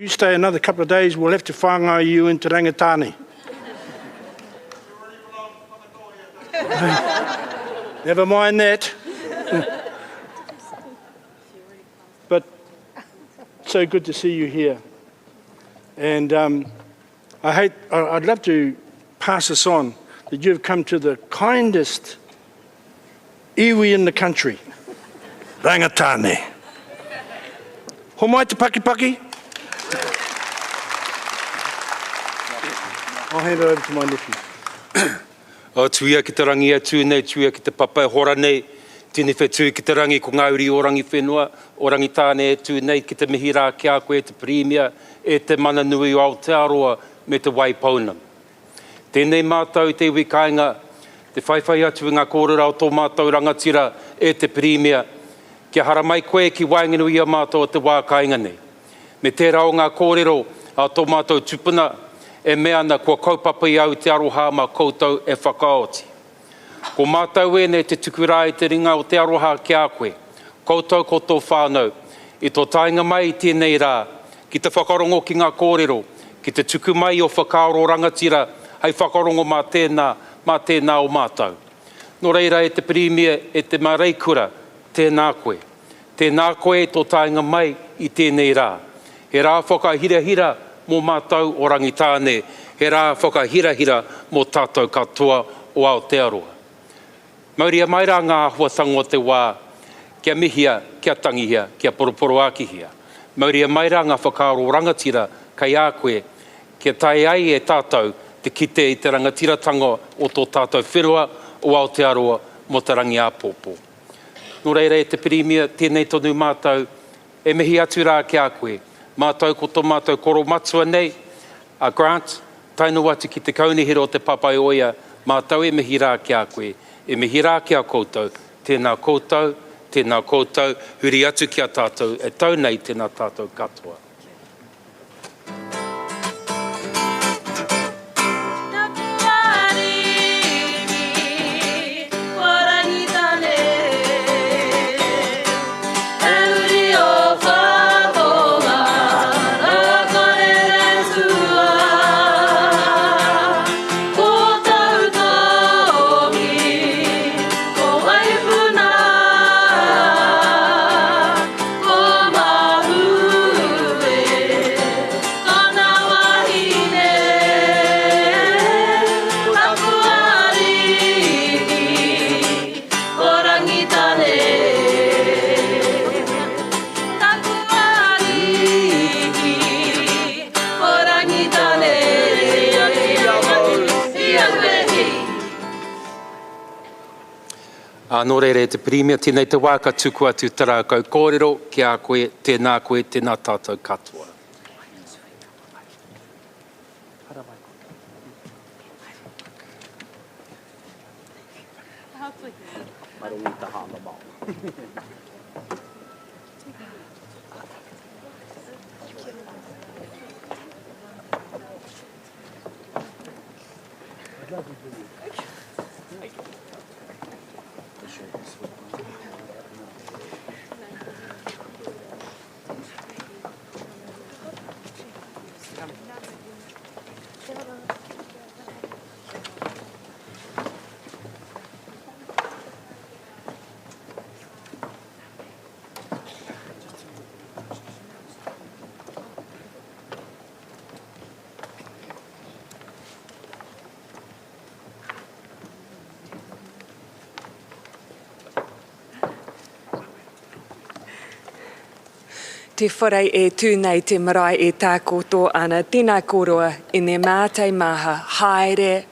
You stay another couple of days, we'll have to whāngai you into Rangitāne. Never mind that. But so good to see you here. And I'd love to pass this on, that you've come to the kindest iwi in the country, Rangitāne. Homai te paki. I'll hand it over to my nephew. O tuia ki te rangi atu nei, tuia ki te papa hora nei, tini whetū ki te rangi ko ngauri o rangi whenua, o Rangitāne atu nei ki te mihi rā ki a koe te premier, e te mana nui o Aotearoa me te waipauna. Tēnei mātou te iwi kāinga, te whaiwhai atu ngā kōrera o tō mātou rangatira e te premier, kia hara mai koe ki wainginu ia mātou o te wā kāinga nei. Me tērā o ngā kōrero a tō mātou tupuna, e mea na kua kaupapa i au te aroha ma koutou e whakaoti. Ko mātou e ne te tukurā i te ringa o te aroha ki a koe, koutou ko tō whānau, i tō tainga mai i tēnei rā, ki te whakarongo ki ngā kōrero, ki te tuku mai o whakaoro rangatira, hei whakarongo mā tēnā o mātou. Nō reira e te premier, e te mareikura, tēnā koe. Tēnā koe tō tainga mai i tēnei rā. He rā whakahirahira mō mātou o Rangitāne, he rā whakahirahira mō tātou katoa o Aotearoa. Mauria mai rā ngā ahuatango te wā, kia mihia, kia tangihia, kia poroporo akihia. Mauria mai rā ngā whakaaro rangatira kai a koe, kia tai ai e tātou te kite i te rangatiratanga o tō tātou whenua o Aotearoa mo te rangi āpōpō. Nō reira e te premier, tēnei tonu mātou, e mihi atu rā ki a koe, mātou ko tō mātou koro matua nei, a Grant, tainu atu ki te kaunihira o te papai oia, mātou e mihi rā ki a koe, e mihi rā ki a koutou, tēnā koutou, huri atu ki a tātou, e tau nei tēnā tātou katoa. Nō reire te premier, tēnei te wāka tuku atu te rākau kōrero, ki a koe, tēnā tātou katoa. Te whare e tūnei te marae e tā koto ana, tēnā koroa e ne mātai maha, haere.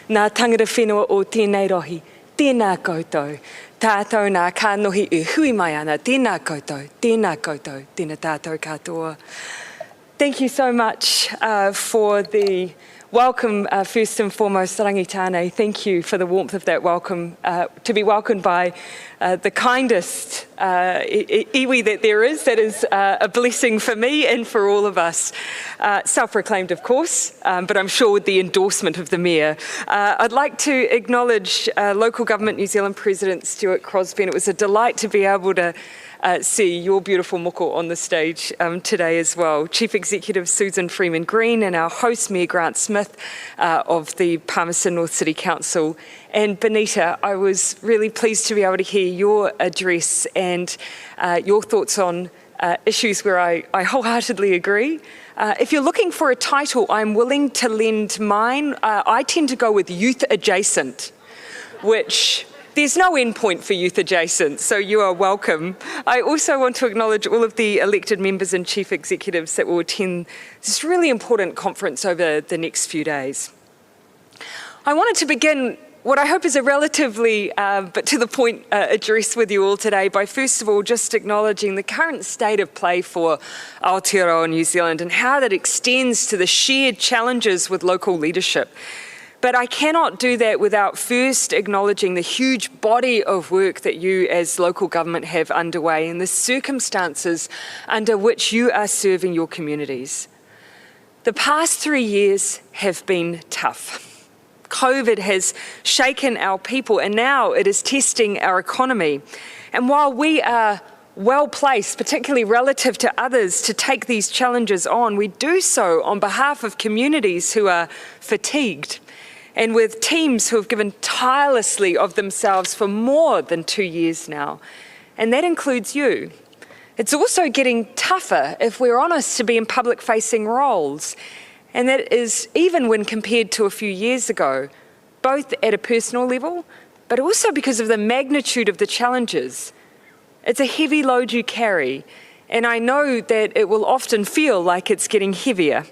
Nā tangata whenua o tēnei rohi, tēnā koutou, tātou nā kānohi e hui mai ana, tēnā koutou, tēnā tātou katoa. Thank you so much for the welcome, first and foremost, Rangitāne. Thank you for the warmth of that welcome, to be welcomed by the kindest iwi that there is. That is a blessing for me and for all of us. Self-proclaimed, of course, but I'm sure with the endorsement of the Mayor. I'd like to acknowledge Local Government New Zealand President Stuart Crosby, and it was a delight to be able to see your beautiful moko on the stage today as well. Chief Executive Susan Freeman-Green and our host Mayor Grant Smith of the Palmerston North City Council. And Benita, I was really pleased to be able to hear your address and your thoughts on issues where I wholeheartedly agree. If you're looking for a title, I'm willing to lend mine. I tend to go with youth adjacent, which there's no end point for youth adjacent, so you are welcome. I also want to acknowledge all of the elected members and chief executives that will attend this really important conference over the next few days. I wanted to begin what I hope is a relatively, but to the point, address with you all today by first of all just acknowledging the current state of play for Aotearoa New Zealand and how that extends to the shared challenges with local leadership. But I cannot do that without first acknowledging the huge body of work that you as local government have underway and the circumstances under which you are serving your communities. The past 3 years have been tough. COVID has shaken our people and now it is testing our economy. And while we are well placed, particularly relative to others, to take these challenges on, we do so on behalf of communities who are fatigued and with teams who have given tirelessly of themselves for more than 2 years now. And that includes you. It's also getting tougher, if we're honest, to be in public-facing roles. And that is even when compared to a few years ago, both at a personal level, but also because of the magnitude of the challenges. It's a heavy load you carry, and I know that it will often feel like it's getting heavier.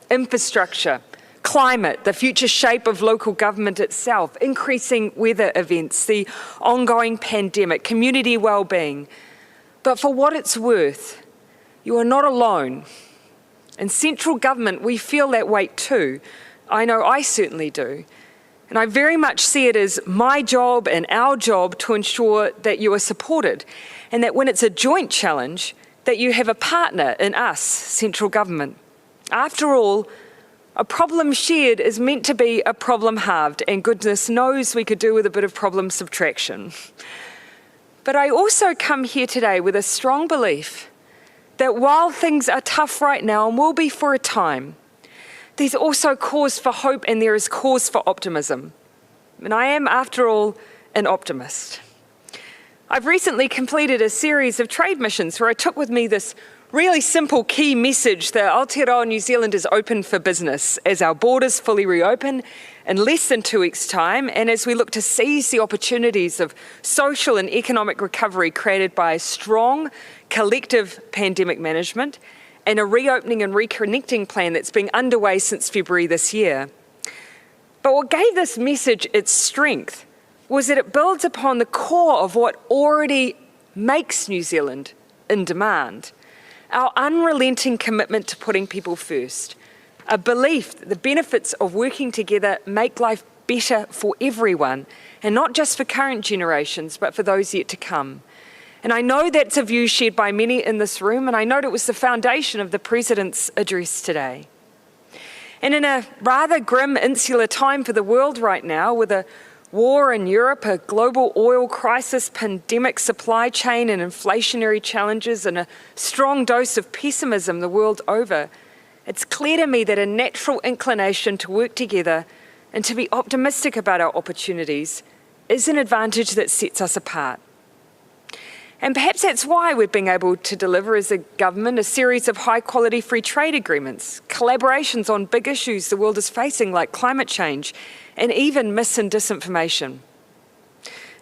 Infrastructure, climate, the future shape of local government itself, increasing weather events, the ongoing pandemic, community well-being. But for what it's worth, you are not alone. In central government, we feel that weight too. I know I certainly do. And I very much see it as my job and our job to ensure that you are supported and that when it's a joint challenge, that you have a partner in us, central government. After all, a problem shared is meant to be a problem halved, and goodness knows we could do with a bit of problem subtraction. But I also come here today with a strong belief that while things are tough right now and will be for a time, there's also cause for hope and there is cause for optimism. And I am, after all, an optimist. I've recently completed a series of trade missions where I took with me this really simple key message that Aotearoa New Zealand is open for business as our borders fully reopen in less than 2 weeks' time and as we look to seize the opportunities of social and economic recovery created by a strong collective pandemic management and a reopening and reconnecting plan that's been underway since February this year. But what gave this message its strength was that it builds upon the core of what already makes New Zealand in demand. Our unrelenting commitment to putting people first, a belief that the benefits of working together make life better for everyone, and not just for current generations, but for those yet to come. And I know that's a view shared by many in this room, and I know it was the foundation of the President's address today. And in a rather grim, insular time for the world right now, with a war in Europe, a global oil crisis, pandemic supply chain and inflationary challenges, and a strong dose of pessimism the world over, it's clear to me that a natural inclination to work together and to be optimistic about our opportunities is an advantage that sets us apart. And perhaps that's why we've been able to deliver as a government a series of high-quality free trade agreements, collaborations on big issues the world is facing like climate change, and even mis and disinformation.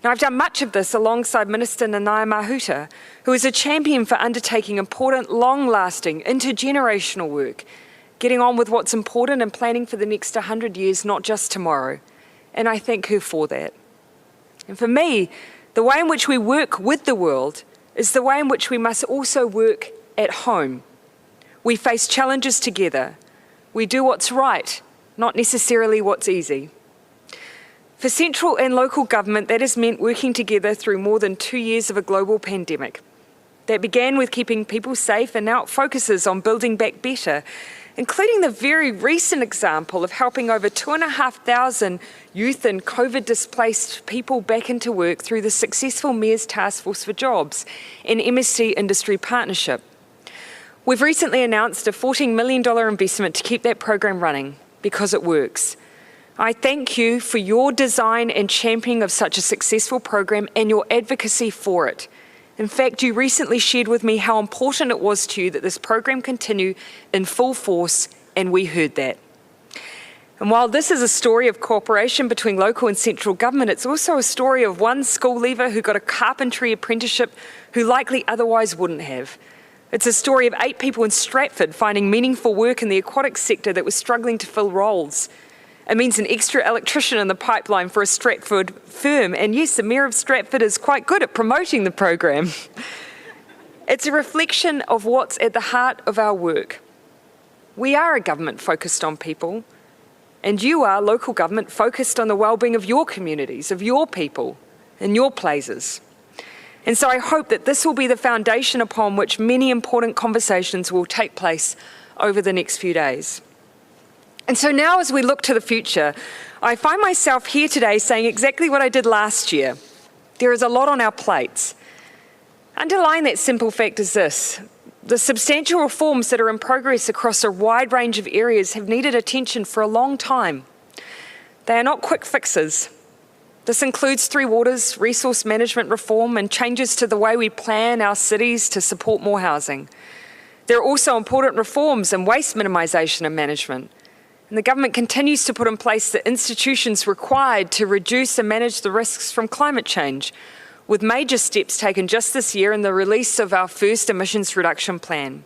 Now, I've done much of this alongside Minister Nanaia Mahuta, who is a champion for undertaking important, long-lasting, intergenerational work, getting on with what's important and planning for the next 100 years, not just tomorrow. And I thank her for that. And for me, the way in which we work with the world is the way in which we must also work at home. We face challenges together. We do what's right, not necessarily what's easy. For central and local government, that has meant working together through more than 2 years of a global pandemic. That began with keeping people safe and now it focuses on building back better. including the very recent example of helping over 2,500 youth and COVID-displaced people back into work through the successful Mayor's Task Force for Jobs and MSC Industry Partnership. We've recently announced a $14 million investment to keep that program running because it works. I thank you for your design and championing of such a successful program and your advocacy for it. In fact, you recently shared with me how important it was to you that this program continue in full force, and we heard that. And while this is a story of cooperation between local and central government, it's also a story of one school leaver who got a carpentry apprenticeship who likely otherwise wouldn't have. It's a story of 8 people in Stratford finding meaningful work in the aquatic sector that was struggling to fill roles. It means an extra electrician in the pipeline for a Stratford firm. And yes, the Mayor of Stratford is quite good at promoting the program. It's a reflection of what's at the heart of our work. We are a government focused on people, and you are local government focused on the well-being of your communities, of your people, in your places. And so I hope that this will be the foundation upon which many important conversations will take place over the next few days. And so now as we look to the future, I find myself here today saying exactly what I did last year. There is a lot on our plates. Underlying that simple fact is this: the substantial reforms that are in progress across a wide range of areas have needed attention for a long time. They are not quick fixes. This includes Three Waters, resource management reform, and changes to the way we plan our cities to support more housing. There are also important reforms in waste minimisation and management. And the government continues to put in place the institutions required to reduce and manage the risks from climate change, with major steps taken just this year in the release of our first emissions reduction plan.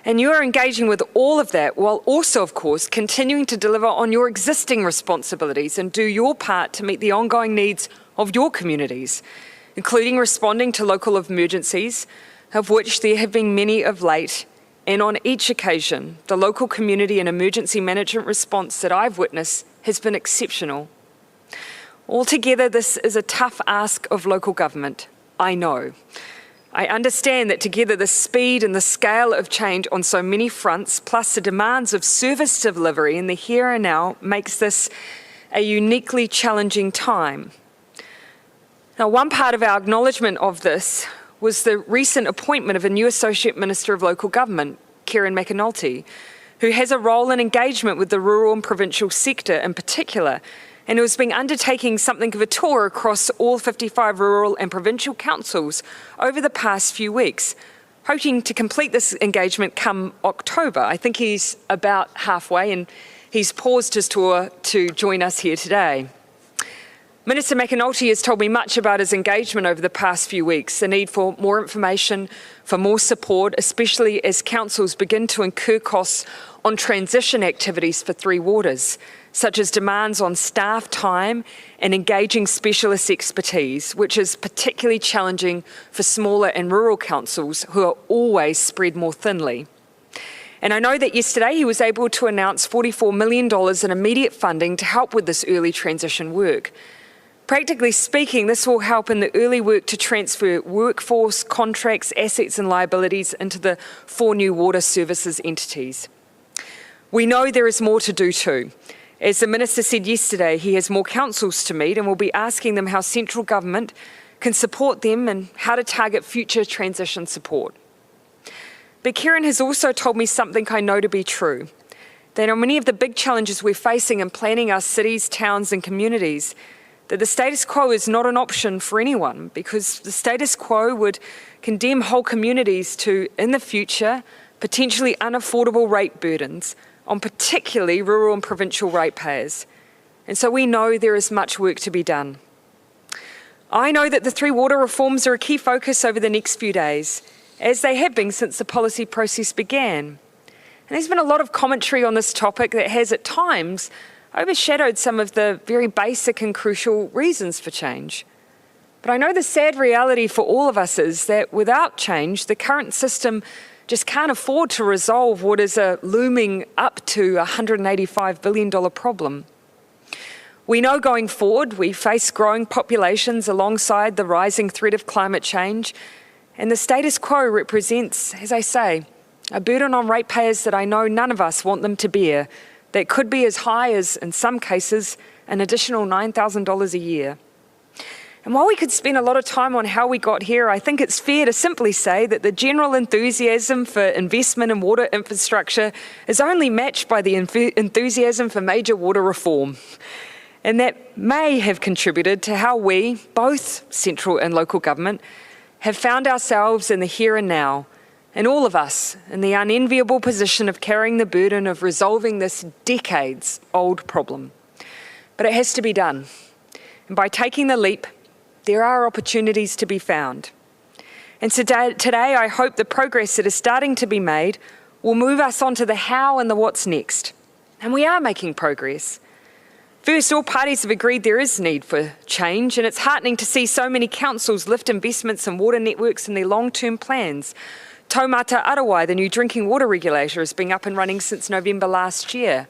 And you are engaging with all of that while also, of course, continuing to deliver on your existing responsibilities and do your part to meet the ongoing needs of your communities, including responding to local emergencies, of which there have been many of late. And on each occasion, the local community and emergency management response that I've witnessed has been exceptional. Altogether, this is a tough ask of local government, I know. I understand that together the speed and the scale of change on so many fronts, plus the demands of service delivery in the here and now, makes this a uniquely challenging time. Now, one part of our acknowledgement of this was the recent appointment of a new Associate Minister of Local Government, Kieran McAnulty, who has a role in engagement with the rural and provincial sector in particular, and who has been undertaking something of a tour across all 55 rural and provincial councils over the past few weeks, hoping to complete this engagement come October. I think he's about halfway, and he's paused his tour to join us here today. Minister McAnulty has told me much about his engagement over the past few weeks, the need for more information, for more support, especially as councils begin to incur costs on transition activities for Three Waters, such as demands on staff time and engaging specialist expertise, which is particularly challenging for smaller and rural councils who are always spread more thinly. And I know that yesterday he was able to announce $44 million in immediate funding to help with this early transition work. Practically speaking, this will help in the early work to transfer workforce, contracts, assets and liabilities into the 4 new water services entities. We know there is more to do too. As the Minister said yesterday, he has more councils to meet and will be asking them how central government can support them and how to target future transition support. But Kieran has also told me something I know to be true, that on many of the big challenges we're facing in planning our cities, towns and communities, that the status quo is not an option for anyone, because the status quo would condemn whole communities to, in the future, potentially unaffordable rate burdens on particularly rural and provincial ratepayers. And so we know there is much work to be done. I know that the Three Water reforms are a key focus over the next few days, as they have been since the policy process began. And there's been a lot of commentary on this topic that has at times overshadowed some of the very basic and crucial reasons for change. But I know the sad reality for all of us is that without change, the current system just can't afford to resolve what is a looming up to $185 billion problem. We know going forward we face growing populations alongside the rising threat of climate change, and the status quo represents, as I say, a burden on ratepayers that I know none of us want them to bear, that could be as high as, in some cases, an additional $9,000 a year. And while we could spend a lot of time on how we got here, I think it's fair to simply say that the general enthusiasm for investment in water infrastructure is only matched by the enthusiasm for major water reform. And that may have contributed to how we, both central and local government, have found ourselves in the here and now, and all of us in the unenviable position of carrying the burden of resolving this decades-old problem. But it has to be done. And by taking the leap, there are opportunities to be found. And today I hope the progress that is starting to be made will move us on to the how and the what's next. And we are making progress. First, all parties have agreed there is need for change, and it's heartening to see so many councils lift investments in water networks in their long-term plans. Taumata Arawai, the new drinking water regulator, has been up and running since November last year.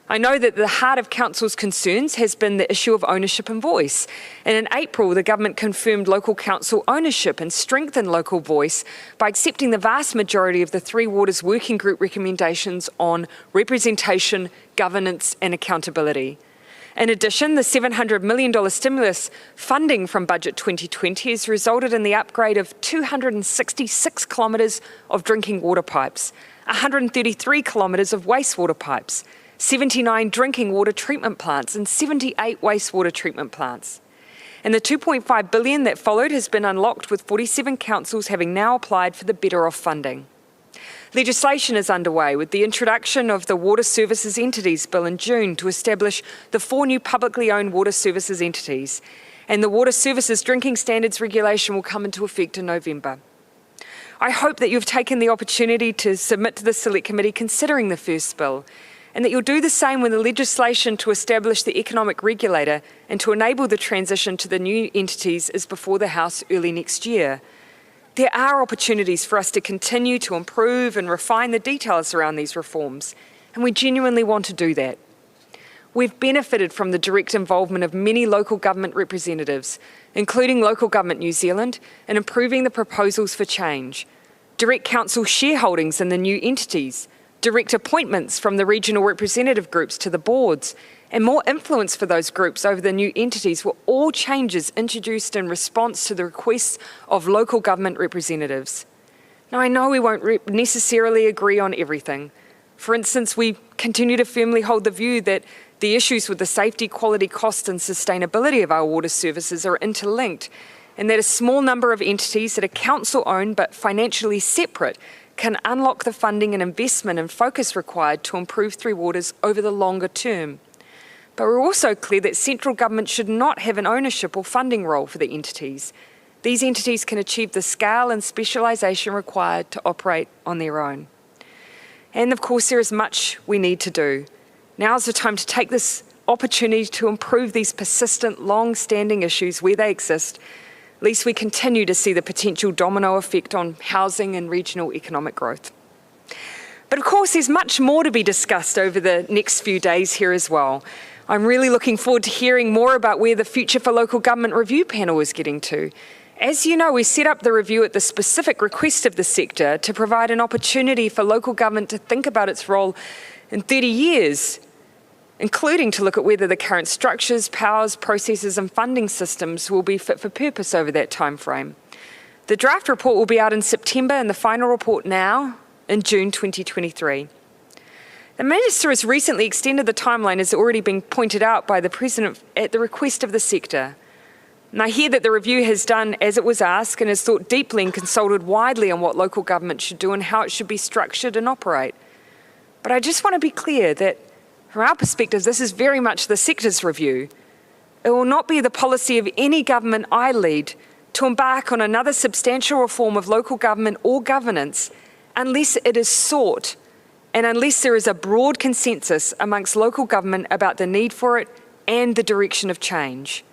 I know that the heart of Council's concerns has been the issue of ownership and voice. And in April, the government confirmed local council ownership and strengthened local voice by accepting the vast majority of the Three Waters Working Group recommendations on representation, governance and accountability. In addition, the $700 million stimulus funding from Budget 2020 has resulted in the upgrade of 266 kilometres of drinking water pipes, 133 kilometres of wastewater pipes, 79 drinking water treatment plants and 78 wastewater treatment plants. And the $2.5 billion that followed has been unlocked, with 47 councils having now applied for the Better Off funding. Legislation is underway with the introduction of the Water Services Entities Bill in June to establish the 4 new publicly owned water services entities, and the Water Services Drinking Standards Regulation will come into effect in November. I hope that you've taken the opportunity to submit to the Select Committee considering the first bill, and that you'll do the same when the legislation to establish the economic regulator and to enable the transition to the new entities is before the House early next year. There are opportunities for us to continue to improve and refine the details around these reforms, and we genuinely want to do that. We've benefited from the direct involvement of many local government representatives, including Local Government New Zealand, in improving the proposals for change, direct council shareholdings in the new entities, direct appointments from the regional representative groups to the boards, and more influence for those groups over the new entities were all changes introduced in response to the requests of local government representatives. Now, I know we won't necessarily agree on everything. For instance, we continue to firmly hold the view that the issues with the safety, quality, cost and sustainability of our water services are interlinked, and that a small number of entities that are council-owned but financially separate can unlock the funding and investment and focus required to improve Three Waters over the longer term. But we're also clear that central government should not have an ownership or funding role for the entities. These entities can achieve the scale and specialisation required to operate on their own. And of course, there is much we need to do. Now's the time to take this opportunity to improve these persistent, long-standing issues where they exist, lest we continue to see the potential domino effect on housing and regional economic growth. But of course, there's much more to be discussed over the next few days here as well. I'm really looking forward to hearing more about where the Future for Local Government Review panel is getting to. As you know, we set up the review at the specific request of the sector to provide an opportunity for local government to think about its role in 30 years, including to look at whether the current structures, powers, processes and funding systems will be fit for purpose over that time frame. The draft report will be out in September and the final report now in June 2023. The Minister has recently extended the timeline, as already been pointed out by the President, at the request of the sector. And I hear that the review has done as it was asked and has thought deeply and consulted widely on what local government should do and how it should be structured and operate. But I just want to be clear that from our perspective, this is very much the sector's review. It will not be the policy of any government I lead to embark on another substantial reform of local government or governance unless it is sought and unless there is a broad consensus amongst local government about the need for it and the direction of change.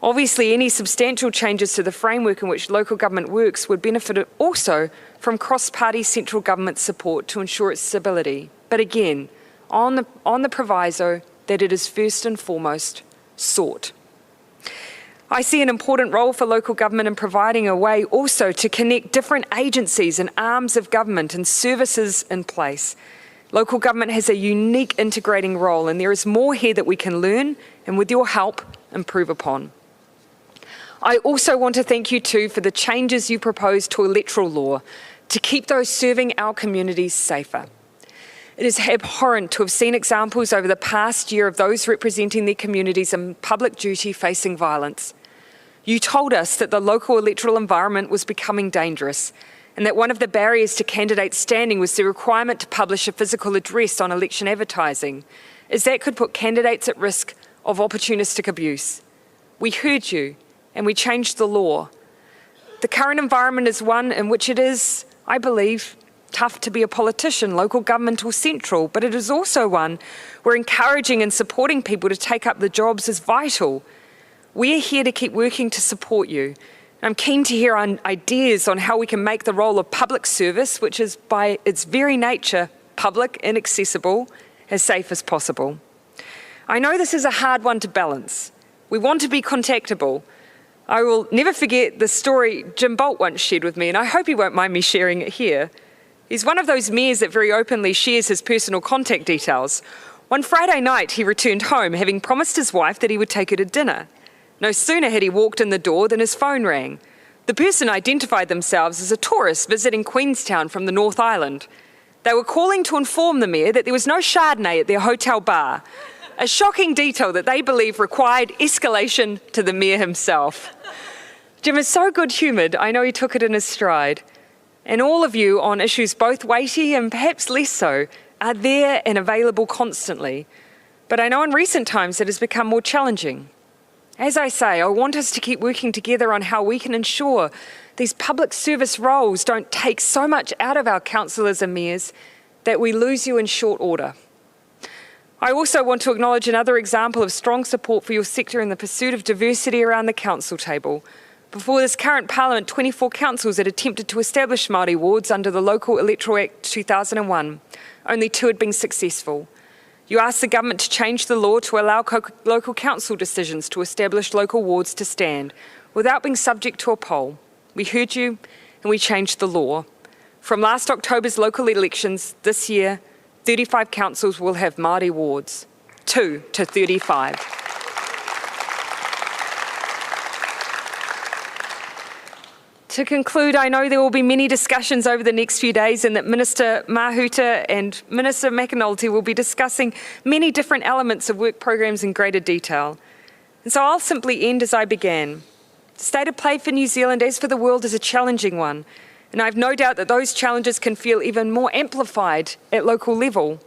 Obviously, any substantial changes to the framework in which local government works would benefit also from cross-party central government support to ensure its stability. But again, on the proviso that it is first and foremost sought. I see an important role for local government in providing a way also to connect different agencies and arms of government and services in place. Local government has a unique integrating role, and there is more here that we can learn and, with your help, improve upon. I also want to thank you too for the changes you proposed to electoral law to keep those serving our communities safer. It is abhorrent to have seen examples over the past year of those representing their communities in public duty facing violence. You told us that the local electoral environment was becoming dangerous and that one of the barriers to candidate standing was the requirement to publish a physical address on election advertising, as that could put candidates at risk of opportunistic abuse. We heard you and we changed the law. The current environment is one in which it is, I believe, tough to be a politician, local government or central, but it is also one where encouraging and supporting people to take up the jobs is vital. We are here to keep working to support you. I'm keen to hear ideas on how we can make the role of public service, which is by its very nature public and accessible, as safe as possible. I know this is a hard one to balance. We want to be contactable. I will never forget the story Jim Bolt once shared with me, and I hope he won't mind me sharing it here. He's one of those mayors that very openly shares his personal contact details. One Friday night, he returned home, having promised his wife that he would take her to dinner. No sooner had he walked in the door than his phone rang. The person identified themselves as a tourist visiting Queenstown from the North Island. They were calling to inform the mayor that there was no Chardonnay at their hotel bar, a shocking detail that they believe required escalation to the mayor himself. Jim is so good-humoured, I know he took it in his stride. And all of you on issues both weighty and perhaps less so are there and available constantly. But I know in recent times it has become more challenging. As I say, I want us to keep working together on how we can ensure these public service roles don't take so much out of our councillors and mayors that we lose you in short order. I also want to acknowledge another example of strong support for your sector in the pursuit of diversity around the council table. Before this current Parliament, 24 councils had attempted to establish Māori wards under the Local Electoral Act 2001. Only 2 had been successful. You asked the government to change the law to allow local council decisions to establish local wards to stand without being subject to a poll. We heard you and we changed the law. From last October's local elections this year, 35 councils will have Māori wards, 2 to 35. To conclude, I know there will be many discussions over the next few days and that Minister Mahuta and Minister McAnulty will be discussing many different elements of work programs in greater detail. And so I'll simply end as I began. The state of play for New Zealand, as for the world, is a challenging one. And I have no doubt that those challenges can feel even more amplified at local level.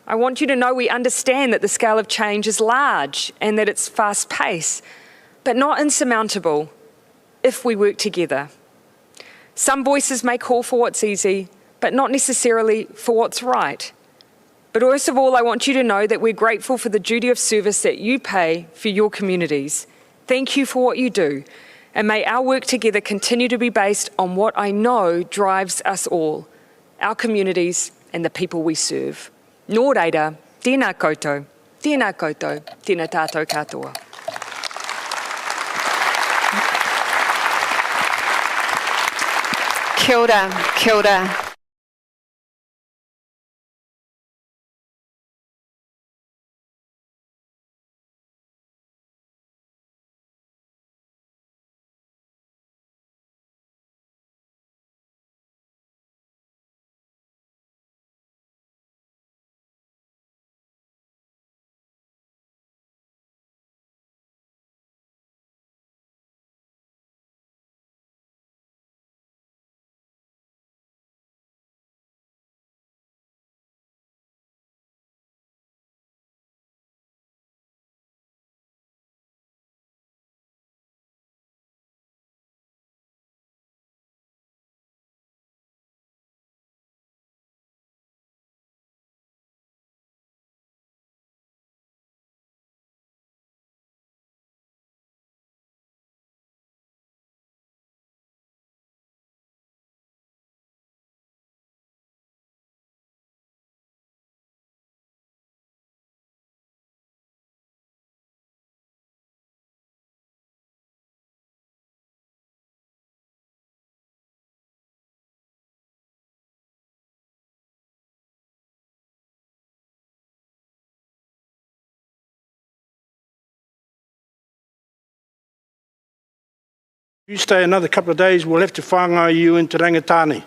I want you to know we understand that the scale of change is large and that it's fast-paced, but not insurmountable if we work together. Some voices may call for what's easy, but not necessarily for what's right. But worst of all, I want you to know that we're grateful for the duty of service that you pay for your communities. Thank you for what you do, and may our work together continue to be based on what I know drives us all, our communities and the people we serve. Nō reira, tēnā koutou, tēnā tātou katoa. Kia ora, kia ora. You stay another couple of days, we'll have to whāngai you into Rangitāne.